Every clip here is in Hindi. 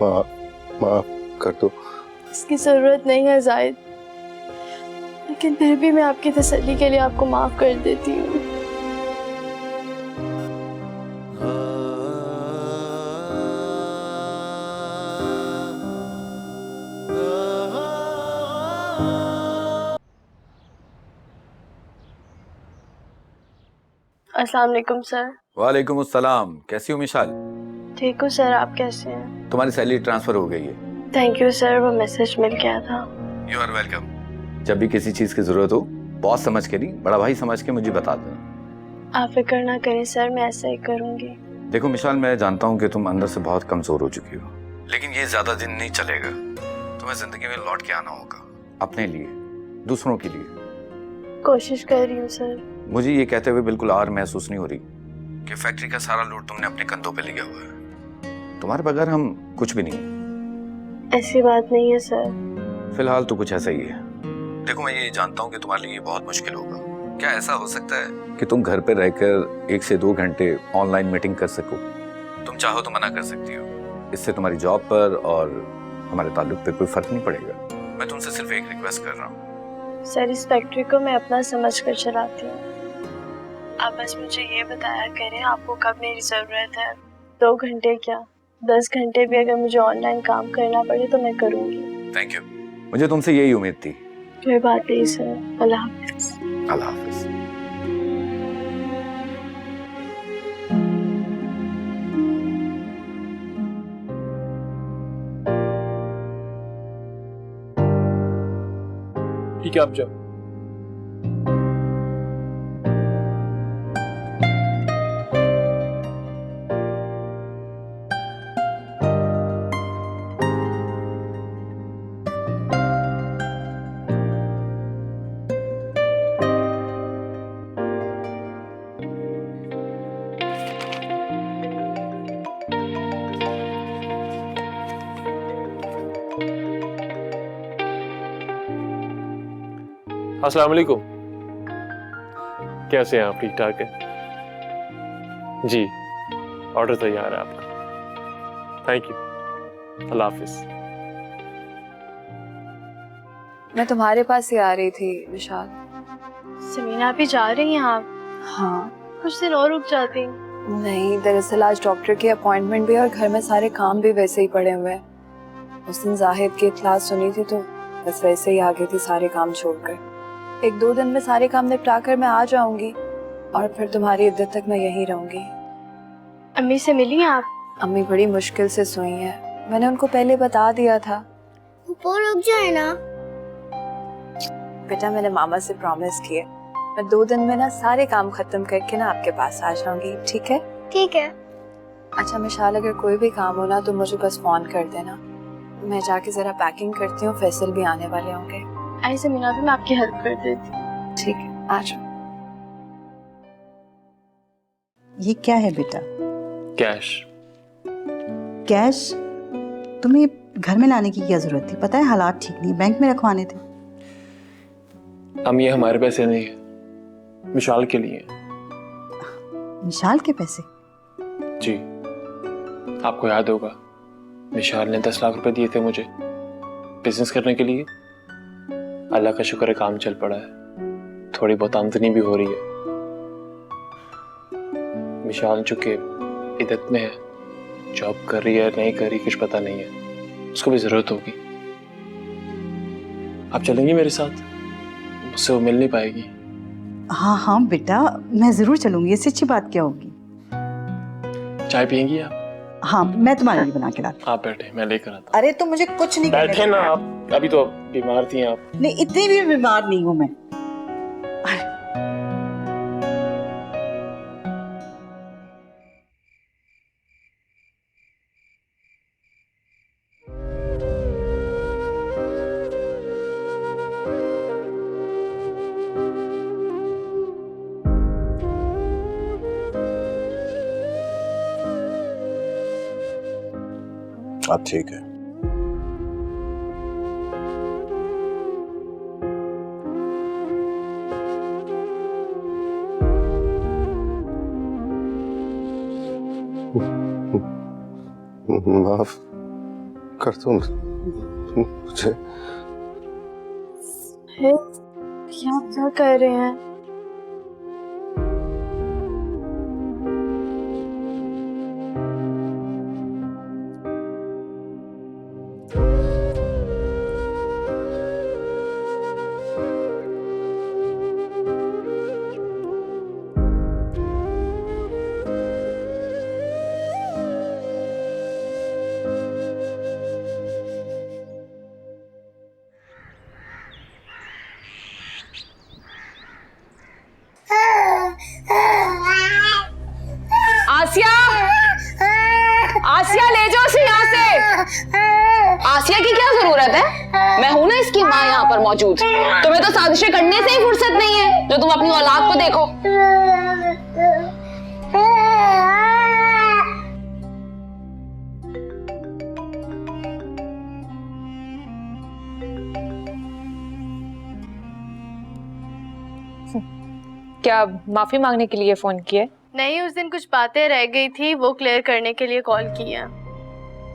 माफ कर दो। इसकी जरूरत नहीं है जाहिद, लेकिन फिर भी मैं आपकी तसल्ली के लिए आपको माफ कर देती हूँ। अस्सलाम वालेकुम सर। वालेकुम अस्सलाम। कैसी हो मिशाल? ठीक हूँ सर, आप कैसे हैं? तुम्हारी सैलरी ट्रांसफर हो गई है। थैंक यू सर, वो मैसेज मिल गया था। You are welcome. जब भी किसी चीज की जरूरत हो, बॉस समझ के नहीं, बड़ा भाई समझ के मुझे बता देना। आप फिक्र ना करें सर, मैं ऐसा ही करूँगी। देखो मिशाल, मैं जानता हूँ कि तुम अंदर से बहुत कमजोर हो चुकी हो, लेकिन ये ज्यादा दिन नहीं चलेगा। तुम्हें जिंदगी में लौट के आना होगा, अपने लिए, दूसरों के लिए। कोशिश कर रही हूँ सर। मुझे ये कहते हुए बिल्कुल आर महसूस नहीं हो रही कि फैक्ट्री का सारा लोड तुमने अपने कंधों पे लिया हुआ है। तुम्हारे बगैर हम कुछ भी नहीं। ऐसी बात नहीं है सर। फिलहाल तो कुछ ऐसा ही है। देखो, मैं ये जानता हूँ कि तुम्हारे लिए बहुत मुश्किल होगा। क्या ऐसा हो सकता है कि तुम घर पे रहकर 1 से 2 घंटे ऑनलाइन मीटिंग कर सको? तुम चाहो तो मना कर सकती हो, इससे तुम्हारी जॉब पर और हमारे ताल्लुक पे कोई फर्क नहीं पड़ेगा। मैं तुमसे सिर्फ एक रिक्वेस्ट कर रहा हूँ। सर, इस फैक्ट्री को मैं अपना समझ कर चलाती हूँ। आप बस मुझे ये बताया करें आपको कब मेरी ज़रूरत है। 2 घंटे क्या, 10 घंटे भी अगर मुझे ऑनलाइन काम करना पड़े तो मैं करूँगी। Thank you. मुझे तुमसे यही उम्मीद थी। कोई बात नहीं सर, अल्लाह हाफिज़। अल्लाह हाफिज़। ठीक है, आप जाओ। अस्सलाम वालेकुम। कैसे हैं आप? ठीक ठाक है जी। ऑर्डर तैयार है आपका। Thank you. अल्लाह हाफिज। मैं तुम्हारे पास ही आ रही थी विशाल। समीना भी जा रही हैं आप? हाँ। कुछ दिन और रुक जाती। नहीं, दरअसल आज डॉक्टर की अपॉइंटमेंट भी है और घर में सारे काम भी वैसे ही पड़े हुए हैं। उस दिन जाहिद की क्लास सुनी थी तो बस वैसे ही आ गई थी सारे काम छोड़कर। 1-2 दिन में सारे काम निपटा कर मैं आ जाऊंगी और फिर तुम्हारी इद्दत तक मैं यहीं रहूंगी। अम्मी से मिली आप? अम्मी बड़ी मुश्किल से सोई हैं। मैंने उनको पहले बता दिया था। वो रुक जाए ना। बेटा, मैंने मामा से प्रॉमिस किया, मैं 2 दिन में ना सारे काम खत्म करके ना आपके पास आ जाऊंगी। ठीक है? ठीक है। अच्छा मिशाल, अगर कोई भी काम हो ना तो मुझे बस फोन कर देना। मैं जाके जरा पैकिंग करती हूँ, फैसल भी आने वाले होंगे। आई समीना भी, मैं आपकी हेल्प कर देती हूँ। ठीक है, आ जाओ। ये क्या है बेटा? कैश। कैश? तुम्हें घर में लाने की क्या जरूरत थी? पता है हालात ठीक नहीं, बैंक में रखवाने थे। हम ये हमारे पैसे नहीं है, विशाल के लिए। विशाल के पैसे? जी, आपको याद होगा विशाल ने 10 लाख रुपए दिए थे मुझे बिजनेस करने के लिए। अल्लाह का शुक्र है काम चल पड़ा है, थोड़ी बहुत आमदनी भी हो रही है। विशाल चूंकि इद्दत में है, जॉब कर रही है नहीं कर रही कुछ पता नहीं है, उसको भी जरूरत होगी। आप चलेंगी मेरे साथ? मुझसे वो मिल नहीं पाएगी। हाँ हाँ बेटा, मैं जरूर चलूंगी, इससे अच्छी बात क्या होगी। चाय पियेंगी आप? हाँ, मैं तुम्हारे लिए बना के लाती। आप बैठे, मैं लेकर आता। अरे तो मुझे कुछ नहीं करने बैठे का। ना आप, अभी तो बीमार थी आप। नहीं, इतनी भी बीमार नहीं हूँ मैं। अब ठीक है। कर दो मुझे। क्या क्या कर रहे हैं? आसिया, आसिया ले जाओ इसे यहाँ से। आसिया की क्या जरूरत है? मैं हूं ना इसकी माँ यहाँ पर मौजूद। तुम्हें तो साजिशें करने से ही फुर्सत नहीं है जो तुम अपनी औलाद को देखो। क्या माफी मांगने के लिए फोन किया? नहीं, उस दिन कुछ बातें रह गई थी, वो क्लियर करने के लिए कॉल किया।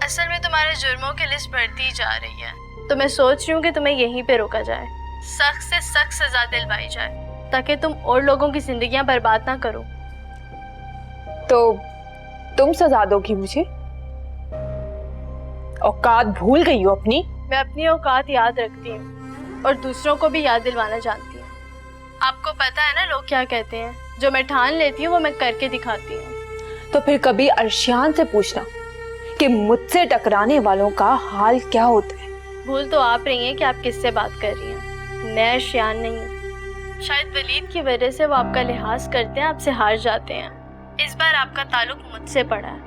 असल में तुम्हारे जुर्मों की लिस्ट बढ़ती जा रही है, तो मैं सोच रही हूँ कि तुम्हें यहीं पे रोका जाए, सख्त से सख्त सजा दिलवाई जाए, ताकि तुम और लोगों की जिंदगियां बर्बाद ना करो। तो तुम सजा दोगी मुझे? औकात भूल गई हो अपनी? मैं अपनी औकात याद रखती हूँ और दूसरों को भी याद दिलवाना जानती हूँ। आपको पता है ना लोग क्या कहते हैं, जो मैं ठान लेती हूँ वो मैं करके दिखाती हूँ। तो फिर कभी अर्शियान से पूछना कि मुझसे टकराने वालों का हाल क्या होता है। भूल तो आप रही हैं कि आप किससे बात कर रही हैं, मैं अर्शियान नहीं हूँ। शायद वलीद की वजह से वो आपका लिहाज करते हैं, आपसे हार जाते हैं। इस बार आपका ताल्लुक मुझसे पड़ा है,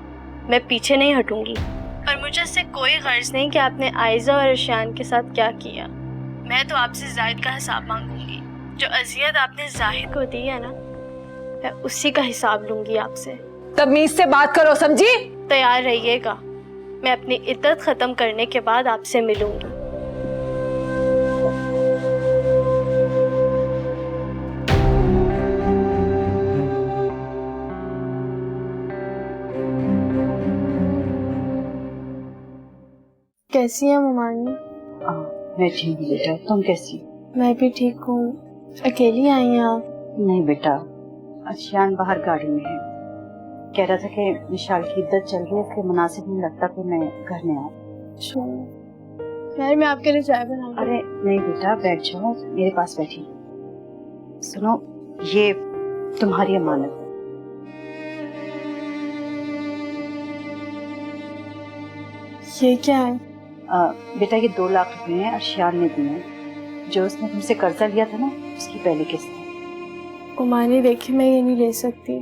मैं पीछे नहीं हटूंगी। और मुझे इससे कोई गर्ज नहीं कि आपने आयजा और अर्शियान के साथ क्या किया। मैं तो आपसे जाहिद का हिसाब मांगूंगी। जो अजियत आपने जाहिद को दी है ना, मैं उसी का हिसाब लूंगी आपसे। तमीज से बात करो, समझी? तैयार रहिएगा, मैं अपनी इद्दत खत्म करने के बाद आपसे मिलूंगी। कैसी है ममानी? मैं ठीक हूँ बेटा, तुम कैसी? मैं भी ठीक हूँ। अकेली आई हैं आप? नहीं बेटा, अर्शियान बाहर गाड़ी में है, कह रहा था कि विशाल की इद्दत चल रही है, इसलिए मुनासिब नहीं लगता कि मैं घर में आऊँ। यार मैं आपके लिए चाय बना। अरे नहीं बेटा, बैठ जाओ, मेरे पास बैठी। सुनो, ये तुम्हारी अमानत है। ये क्या है? बेटा ये 2 लाख रुपए हैं, अर्शियान ने दिए हैं, जो उसने तुमसे कर्जा लिया था ना, उसकी पहली किस्त है। उमानी देखिए, मैं ये नहीं ले सकती।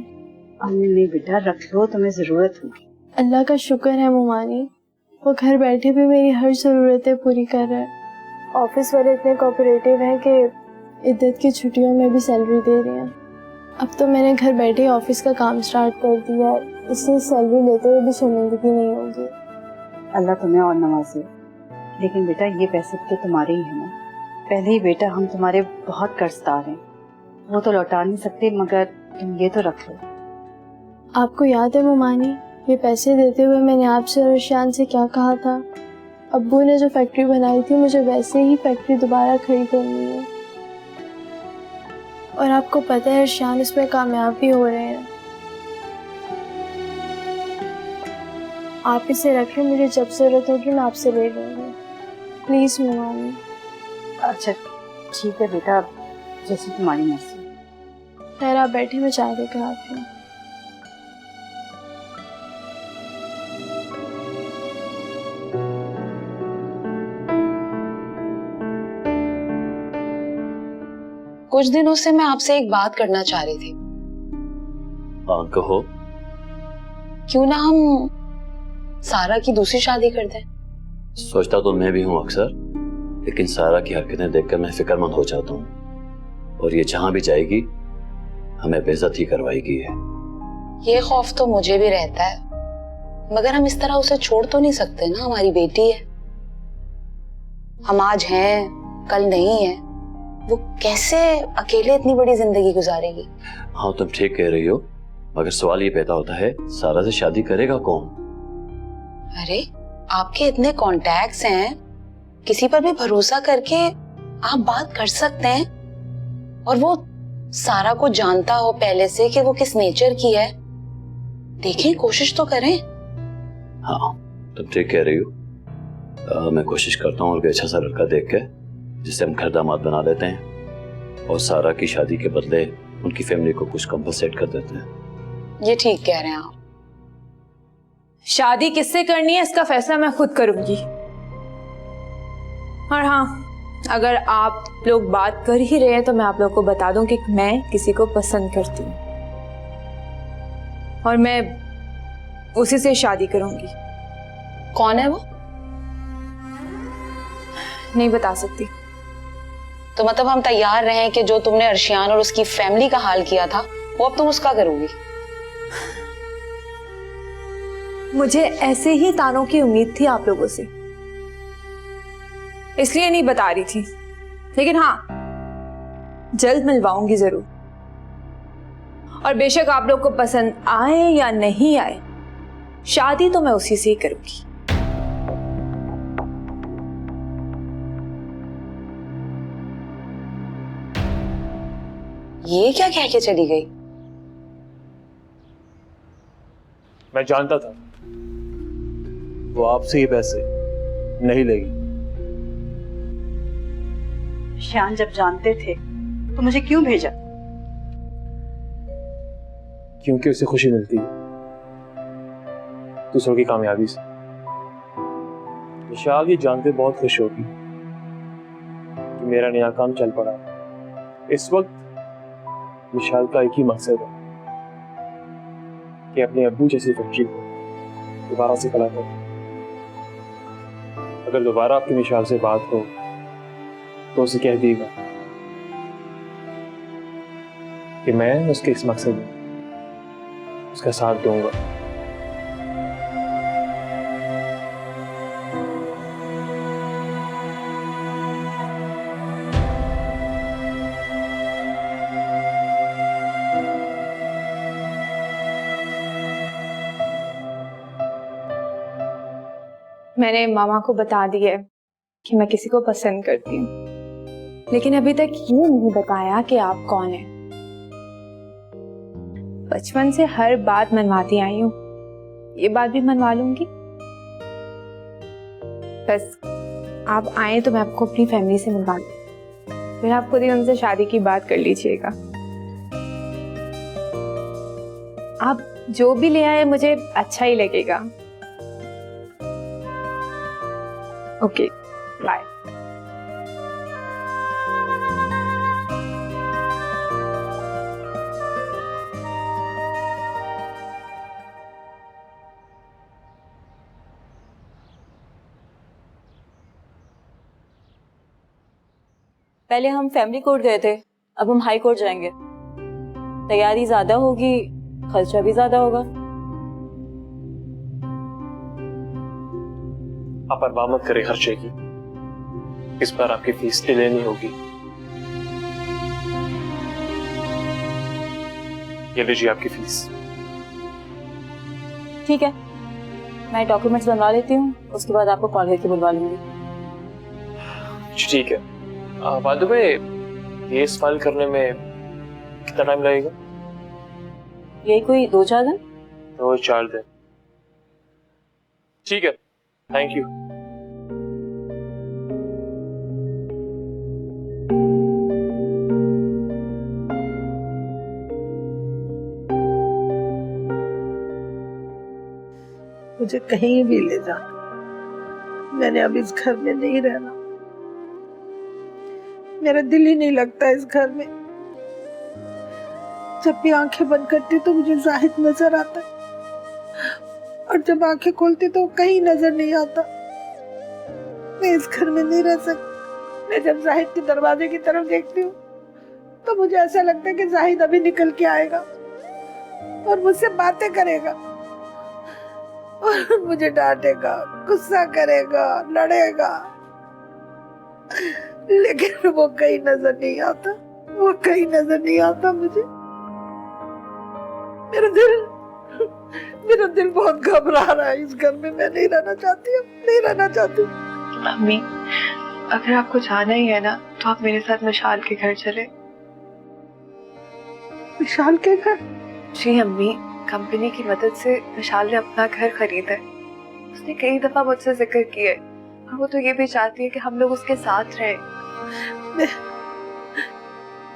नहीं बेटा, रख लो, तुम्हें जरूरत होगी। अल्लाह का शुक्र है मुमानी, वो घर बैठे भी मेरी हर जरूरतें पूरी कर रहे हैं। ऑफिस वाले इतने कोऑपरेटिव हैं कि इद्दत की छुट्टियों में भी सैलरी दे रहे हैं। अब तो मैंने घर बैठे ही ऑफिस का काम स्टार्ट कर दिया है, इसलिए सैलरी लेते हुए भी शर्मिंदगी नहीं होगी। अल्लाह तुम्हें और नवाजे। लेकिन बेटा ये पैसे तो तुम्हारे ही हैं ना। पहले ही बेटा हम तुम्हारे बहुत कर्जदार हैं, वो तो लौटा नहीं सकते, मगर तुम ये तो रख लो। आपको याद है मुमानी, ये पैसे देते हुए मैंने आपसे और अर्शियान से क्या कहा था? अब्बू ने जो फैक्ट्री बनाई थी, मुझे वैसे ही फैक्ट्री दोबारा खड़ी करनी है। और आपको पता है अर्शियान इसमें कामयाब भी हो रहे हैं। आप इसे रखें, मुझे जब जरूरत होगी मैं आपसे ले लूँगी। प्लीज़ मुमानी। अच्छा ठीक है बेटा, जैसी तुम्हारी मर्जी। खैर आप बैठे, मैं चाय लेकर आती हूँ। कुछ दिनों से मैं आपसे एक बात करना चाह रही थी। हाँ कहो। क्यों ना हम सारा की दूसरी शादी कर दें? सोचता तो मैं भी हूँ अक्सर, लेकिन सारा की हरकतें देखकर मैं फिक्रमंद हो जाता हूँ, और ये जहां भी जाएगी हमें बेइज्जत ही करवाएगी है। ये खौफ तो मुझे भी रहता है, मगर हम इस तरह उसे छोड़ तो नहीं सकते ना, हमारी बेटी है। हम आज हैं कल नहीं है, वो कैसे अकेले इतनी बड़ी जिंदगी गुजारेगी? हाँ तुम ठीक कह रही हो, मगर सवाल ये पैदा होता है सारा से शादी करेगा कौन? अरे आपके इतने कॉन्टैक्ट्स हैं, किसी पर भी भरोसा करके आप बात कर सकते हैं, और वो सारा को जानता हो पहले से कि वो किस नेचर की है। देखें, कोशिश तो करें। हाँ, तुम ठीक कह रही हो। मैं कोशिश करता हूँ और कोई अच्छा सा लड़का देख के जिसे हम घर दामाद बना लेते हैं और सारा की शादी के बदले उनकी फैमिली को कुछ कंपनसेट कर देते हैं। ये ठीक कह रहे हैं आप। शादी किससे करनी है इसका फैसला मैं खुद करूंगी। और हाँ, अगर आप लोग बात कर ही रहे हैं तो मैं आप लोगों को बता दूं कि मैं किसी को पसंद करती हूँ और मैं उसी से शादी करूंगी। कौन है वो? नहीं बता सकती। तो मतलब हम तैयार रहे कि जो तुमने अर्शियान और उसकी फैमिली का हाल किया था वो अब तुम उसका करोगी? मुझे ऐसे ही तानों की उम्मीद थी आप लोगों से, इसलिए नहीं बता रही थी। लेकिन हाँ, जल्द मिलवाऊंगी जरूर। और बेशक आप लोग को पसंद आए या नहीं आए, शादी तो मैं उसी से ही करूंगी। ये क्या कह के चली गई? मैं जानता था वो आपसे ही पैसे नहीं लेगी। शान जब जानते थे तो मुझे क्यों भेजा? क्योंकि उसे खुशी मिलती है दूसरों की कामयाबी से। विशाल ये जानते बहुत खुश होगी कि मेरा नया काम चल पड़ा। इस वक्त विशाल का एक ही मकसद है कि अपने अब्बू जैसी फैक्ट्री को दोबारा से खड़ा करें। अगर दोबारा आपकी विशाल से बात हो तो उसे कह दीजिएगा कि मैं उसके इस मकसद में उसका साथ दूंगा। मैंने मामा को बता दिया है कि मैं किसी को पसंद करती हूँ, लेकिन अभी तक ये नहीं बताया कि आप कौन हैं। बचपन से हर बात मनवाती आई हूँ, ये बात भी मनवा लूंगी। बस आप आए तो मैं आपको अपनी फैमिली से मिलवा दूँ, फिर आप खुद ही उनसे शादी की बात कर लीजिएगा। आप जो भी ले आए मुझे अच्छा ही लगेगा। Okay, bye. पहले हम फैमिली कोर्ट गए थे, अब हम हाई कोर्ट जाएंगे। तैयारी ज्यादा होगी, खर्चा भी ज्यादा होगा। आप परवाह मत करें खर्चे की, इस बार आपकी फीस डिले नहीं होगी। ये लीजिए आपकी फीस। ठीक है, मैं डॉक्यूमेंट्स बनवा लेती हूँ, उसके बाद आपको कॉल करके बुलवा लूंगी। ठीक है। By the way, case file करने में कितना टाइम लगेगा? यही कोई 2-4 दिन। 2-4 दिन, ठीक है। Thank you. मुझे कहीं भी ले जा, मैंने अब इस घर में नहीं रहना। मेरा दिल ही नहीं लगता इस घर में। जब भी आंखें बंद करती तो मुझे जाहिद नजर आता है, और जब आंखें खोलती तो कहीं नजर नहीं आता। मैं इस घर में नहीं रह सकती। मैं जब जाहिद के दरवाजे की तरफ देखती हूँ तो मुझे ऐसा लगता है कि जाहिद अभी निकल के आएगा और मुझसे बातें करेगा और मुझे डांटेगा, गुस्सा करेगा, लड़ेगा, लेकिन वो कहीं नजर नहीं आता। वो कहीं नजर नहीं आता मुझे। मेरा दिल मेरा दिल बहुत घबरा रहा है इस घर में। मैं नहीं रहना चाहती, नहीं रहना चाहती। मम्मी, अगर आपको जाना ही है ना तो आप मेरे साथ विशाल के घर चले। विशाल के घर? जी अम्मी, कंपनी की मदद से विशाल ने अपना घर खरीदा है। उसने कई दफा मुझसे जिक्र किया है और वो तो ये भी चाहती है कि हम लोग उसके साथ रहें।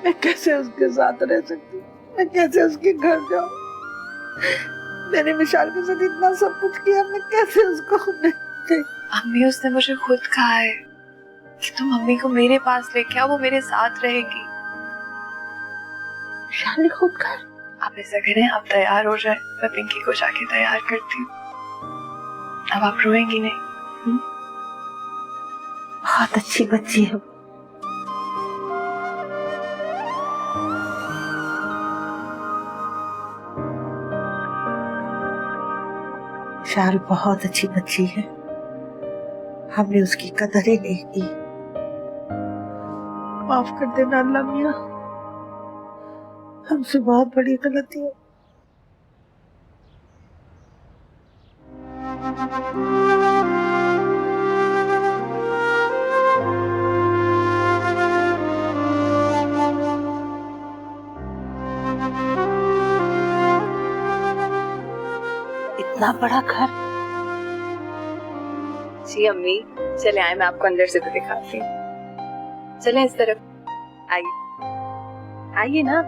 मैं कैसे उसके साथ रह सकती हूँ? मैं कैसे उसके घर जाऊँ? मैंने विशाल के साथ इतना सब कुछ किया, मैं कैसे उसको नहीं? अम्मी, उसने मुझे खुद कहा है कि तुम मम्मी को मेरे पास लेके आओ, वो मेरे साथ रहेगी। विशाल ने खुद कहा? आप ऐसा करें, आप तैयार हो जाए, मैं पिंकी को जाके तैयार करती हूँ। अब आप रोएंगी नहीं? बहुत अच्छी बच्ची है। विशाल बहुत अच्छी बच्ची है, हमने उसकी कदर ही नहीं की। माफ कर देना अल्लाह मियां, हमसे बहुत बड़ी गलती है। इतना बड़ा घर? जी अम्मी, चले आए, मैं आपको अंदर से तो दिखाती हूँ। चलें इस तरफ, आइए आइए ना।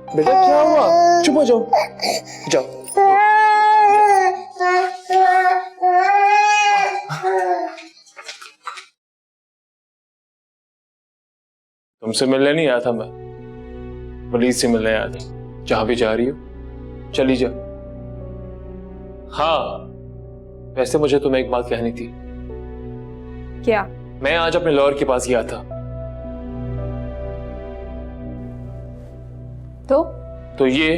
बेटा क्या हुआ? चुप हो जाओ, जाओ। तुमसे मिलने नहीं आया था मैं, पुलिस से मिलने आया था। जहां भी जा रही हो चली जा। हाँ, वैसे मुझे तुम्हें एक बात कहनी थी। क्या? मैं आज अपने लॉयर के पास गया था। तो ये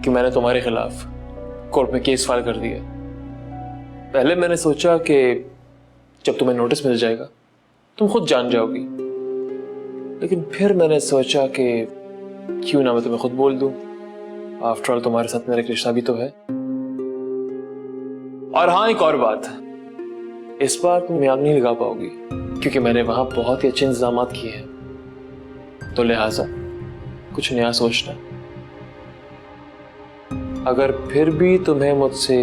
कि मैंने तुम्हारे खिलाफ कोर्ट में केस फाइल कर दिया। पहले मैंने सोचा कि जब तुम्हें नोटिस मिल जाएगा तुम खुद जान जाओगी, लेकिन फिर मैंने सोचा कि क्यों ना मैं तुम्हें खुद बोल दूं। आफ्टर ऑल तुम्हारे साथ मेरा एक रिश्ता भी तो है। और हाँ, एक और बात, इस बार तुम आग नहीं लगा पाओगी क्योंकि मैंने वहां बहुत ही अच्छे इंतजाम किए हैं, तो लिहाजा कुछ नया सोचना। अगर फिर भी तुम्हें मुझसे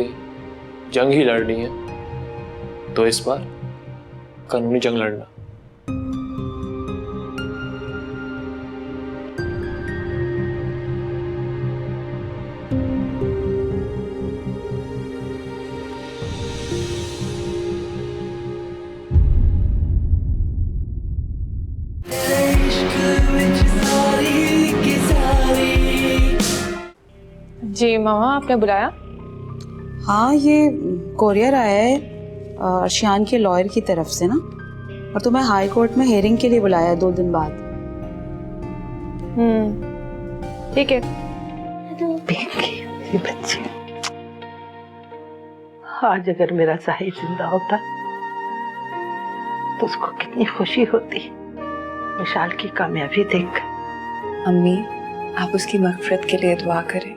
जंग ही लड़नी है तो इस बार कानूनी जंग लड़ना। जी मामा, आपने बुलाया? हाँ, ये कोरियर आया है अर्शियान के लॉयर की तरफ से ना, और तुम्हें हाई कोर्ट में हियरिंग के लिए बुलाया है 2 दिन बाद। ठीक है। बच्चे, आज अगर मेरा साहिल जिंदा होता तो उसको कितनी खुशी होती विशाल की कामयाबी देख। अम्मी, आप उसकी मगफिरत के लिए दुआ करें।